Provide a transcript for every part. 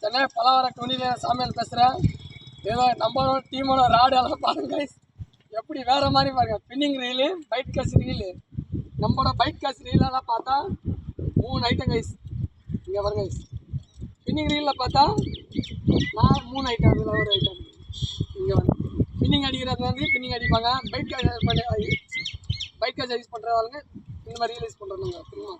சென்னை பலவர தொழில் சாமியால் பேசுகிறேன். ஏதோ நம்மளோட டீமோட ராடு எல்லாம் பாருங்க கைஸ், எப்படி வேறு மாதிரி பாருங்கள். Spinning reel, baitcast reel. நம்மளோட பைட் கேஸ் ரீலெல்லாம் பார்த்தா 3 ஐட்டம் கைஸ். இங்கே பாருங்க கைஸ், ஸ்பின்னிங் ரீலில் பார்த்தா நான் 3 ஐட்டம், அதில் ஒரு ஐட்டம். இங்கே வந்து ஸ்பின்னிங் அடிக்கிறது வந்து ஸ்பின்னிங் அடிப்பாங்க. பைட் கேஸ் யூஸ் பண்ணுறவங்க இந்த மாதிரி ரீல் யூஸ் பண்ணுறாங்க. தெரியுமா?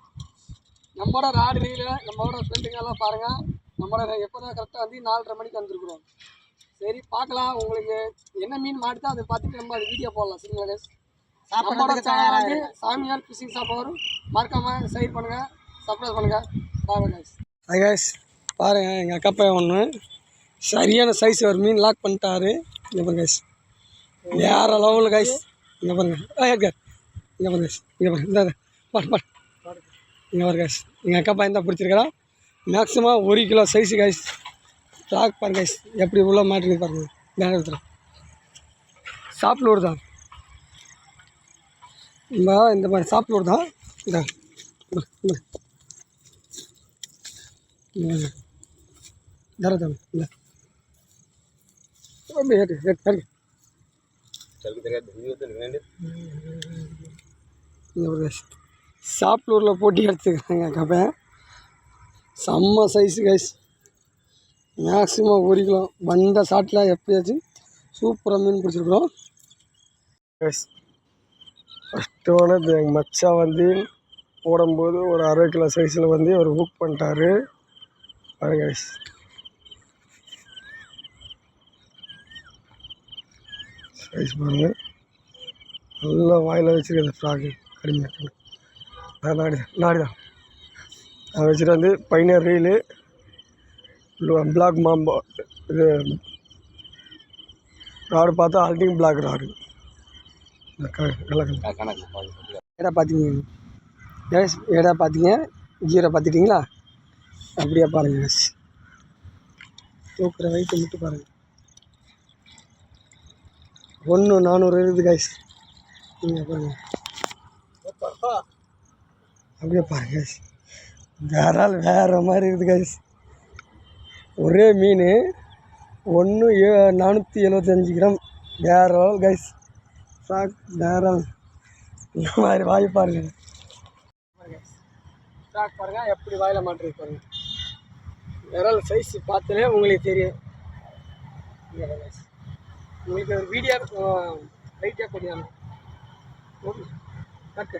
நம்மளோட ராடு ரீலு, நம்மளோட ஃப்ரெண்டுங்கெல்லாம் பாருங்கள். நம்மளோட எப்போ தான் கரெக்டாக வந்து 4:30 மணிக்கு வந்துருக்குறோம். சரி பார்க்கலாம், உங்களுக்கு என்ன மீன் மாட்டுதோ அதை பார்த்துட்டு நம்ம அது வீடியோ போடலாம். சரிங்களா கைஸ்? நம்மளோட சேனல் வந்து சாமியால் ஃபிஷிங் ஷாப் வரும். மறக்காமல் ஷேர் பண்ணுங்கள், சப்ஸ்கிரைப் பண்ணுங்கள். பாருங்கள் கைஸ். ஹாய் கைஸ், பாருங்கள் எங்கள் அக்கா பையன் ஒன்று சரியான சைஸ் ஒரு மீன் லாக் பண்ணிட்டாரு. இங்கே பாருங்க கைஸ், வேறு லெவலில் கைஸ். இங்கே பாருங்கள், இங்கே பாருங்க கைஸ், இங்கே பாருங்க, இந்த பாட்டு இங்கே பாருங்க கைஸ். எங்கள் அக்கா பையன் தான் பிடிச்சிருக்கிறா. Maximum 1 kilo size guys. Lock பாருங்க கைஸ், எப்படி உள்ள மாட்டிருக்கு பாருங்கள். நேரத்தில் சாப்பிட்லூர் தான் இந்த மாதிரி சாப்பிட்லூர் தான். இந்த தரதான் இல்லை சாப்பிட்லூரில் போட்டி எடுத்துக்கிறாங்க கப்பை. செம்ம சைஸு கைஸ். மேக்ஸிமம் 1 கிலோ வந்த சாட்டில் எப்படியாச்சும் சூப்பராக மீன் பிடிச்சிருக்குறோம் கைஸ். ஃபஸ்ட்டு வந்து எங்கள் மச்சான் வந்து போடும்போது ஒரு 60 கிலோ சைஸில் வந்து அவர் புக் பண்ணிட்டாரு. பாருங்க கைஸ், சைஸ் பாருங்கள். நல்லா வாயில் வச்சுருக்கேன் ஃப்ராக்கு கடுமையாக நாடிதான் அதை வச்சுட்டு வந்து பைனர் ரீலு, பிளாக் மாம்பா. இது ராடு பார்த்தா ஆல்டிங் பிளாக் ராடு. ஏடா பார்த்தீங்க கேஸ், ஏடா பார்த்தீங்க, ஜீரோ பார்த்துட்டிங்களா? அப்படியே பாருங்கள் கேஸ், தூக்குற வெயிட்டை மட்டும் பாருங்கள். 1,400 இருக்குது கைஸ். நீங்கள் பாருங்கள், அப்படியே பாருங்க கைஸ். வேறு மாதிரி இருக்குது கைஸ். ஒரே மீன் 475 கிராம். வேறு கைஸ், ஸ்டாக் வேறு இந்த மாதிரி வாய் பாருங்கள். ஸ்டாக் பாருங்கள் எப்படி வாயில் மாட்டிருக்கு பாருங்கள். விரல் சைஸ் பார்த்தாலே உங்களுக்கு தெரியும். உங்களுக்கு ஒரு வீடியோ லைட்டாக தெரியாமல் கட்டு